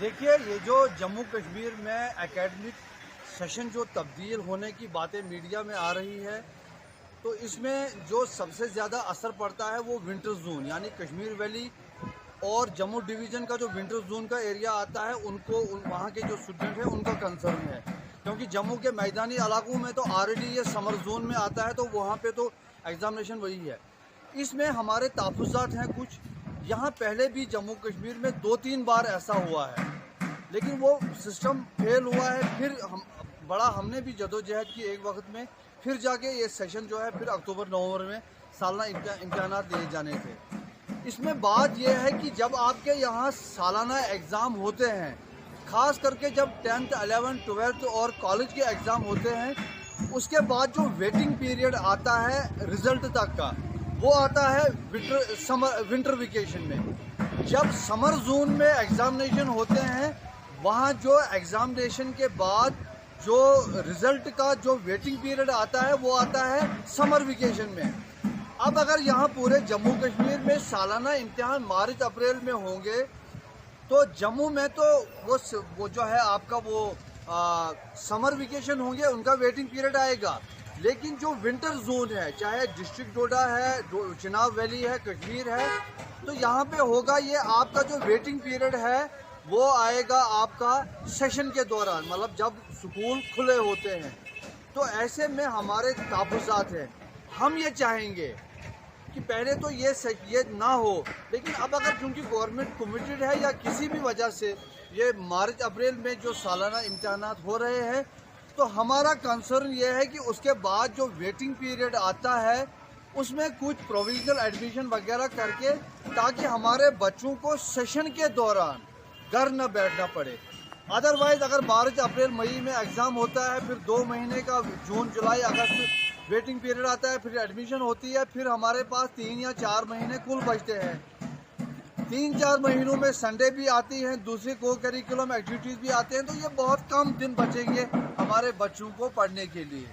دیکھیے یہ جو جموں کشمیر میں اکیڈمک سیشن جو تبدیل ہونے کی باتیں میڈیا میں آ رہی ہے تو اس میں جو سب سے زیادہ اثر پڑتا ہے وہ ونٹر زون یعنی کشمیر ویلی اور جموں ڈویژن کا جو ونٹر زون کا ایریا آتا ہے ان کو وہاں کے جو اسٹوڈنٹ ہیں ان کا کنسرن ہے، کیونکہ جموں کے میدانی علاقوں میں تو آلریڈی یہ سمر زون میں آتا ہے تو وہاں پہ تو ایگزامینیشن وہی ہے۔ اس میں ہمارے تحفظات ہیں کچھ، یہاں پہلے بھی جموں کشمیر میں 2-3 بار ایسا ہوا ہے لیکن وہ سسٹم فیل ہوا ہے، پھر ہم نے بھی جدوجہد کی ایک وقت میں، پھر جا کے یہ سیشن جو ہے پھر اکتوبر نومبر میں سالانہ امتحانات لیے جانے تھے۔ اس میں بات یہ ہے کہ جب آپ کے یہاں سالانہ ایگزام ہوتے ہیں، خاص کر کے جب 10th 11th 12th اور کالج کے ایگزام ہوتے ہیں، اس کے بعد جو ویٹنگ پیریڈ آتا ہے رزلٹ تک کا وہ آتا ہے ونٹر ویکیشن میں۔ جب سمر زون میں ایگزامینیشن ہوتے ہیں وہاں جو ایگزامینیشن کے بعد جو رزلٹ کا جو ویٹنگ پیریڈ آتا ہے وہ آتا ہے سمر ویکیشن میں۔ اب اگر یہاں پورے جموں کشمیر میں سالانہ امتحان مارچ اپریل میں ہوں گے تو جموں میں تو وہ جو ہے آپ کا وہ سمر ویکیشن ہوں گے، ان کا ویٹنگ پیریڈ آئے گا، لیکن جو ونٹر زون ہے چاہے ڈسٹرکٹ ڈوڈا ہے، چناب ویلی ہے، کشمیر ہے، تو یہاں پہ ہوگا یہ آپ کا جو ویٹنگ پیریڈ ہے وہ آئے گا آپ کا سیشن کے دوران، مطلب جب سکول کھلے ہوتے ہیں۔ تو ایسے میں ہمارے تحفظات ہیں، ہم یہ چاہیں گے کہ پہلے تو یہ نہ ہو، لیکن اب اگر چونکہ گورنمنٹ کمیٹڈ ہے یا کسی بھی وجہ سے یہ مارچ اپریل میں جو سالانہ امتحانات ہو رہے ہیں تو ہمارا کنسرن یہ ہے کہ اس کے بعد جو ویٹنگ پیریڈ آتا ہے اس میں کچھ پروویژنل ایڈمیشن وغیرہ کر کے تاکہ ہمارے بچوں کو سیشن کے دوران گھر نہ بیٹھنا پڑے۔ ادروائز اگر مارچ اپریل مئی میں ایگزام ہوتا ہے، پھر 2 مہینے کا جون جولائی اگست ویٹنگ پیریڈ آتا ہے، پھر ایڈمیشن ہوتی ہے، پھر ہمارے پاس 3 یا 4 مہینے کل بچتے ہیں۔ 3-4 مہینوں میں سنڈے بھی آتی ہیں، دوسری کو کریکولم ایکٹیویٹیز بھی آتے ہیں، تو یہ بہت کم دن بچیں گے ہمارے بچوں کو پڑھنے کے لیے۔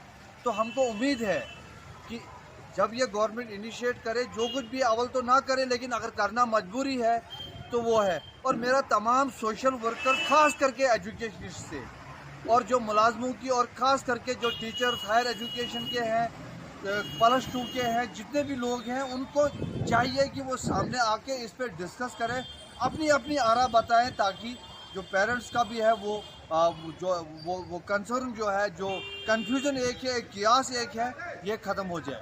تو ہم کو امید ہے کہ جب یہ گورنمنٹ انیشیٹ کرے، جو کچھ بھی اول تو نہ کرے لیکن اگر کرنا مجبوری ہے تو وہ ہے۔ اور میرا تمام سوشل ورکر خاص کر کے ایجوکیشنسٹ سے اور جو ملازموں کی اور خاص کر کے جو ٹیچرز ہائر ایجوکیشن کے ہیں، +2 کے ہیں، جتنے بھی لوگ ہیں ان کو چاہیے کہ وہ سامنے آ کے اس پہ ڈسکس کریں، اپنی آراء بتائیں تاکہ جو پیرنٹس کا بھی ہے وہ کنسرن جو ہے، جو کنفیوژن ایک ہے، قیاس ایک ہے، یہ ختم ہو جائے۔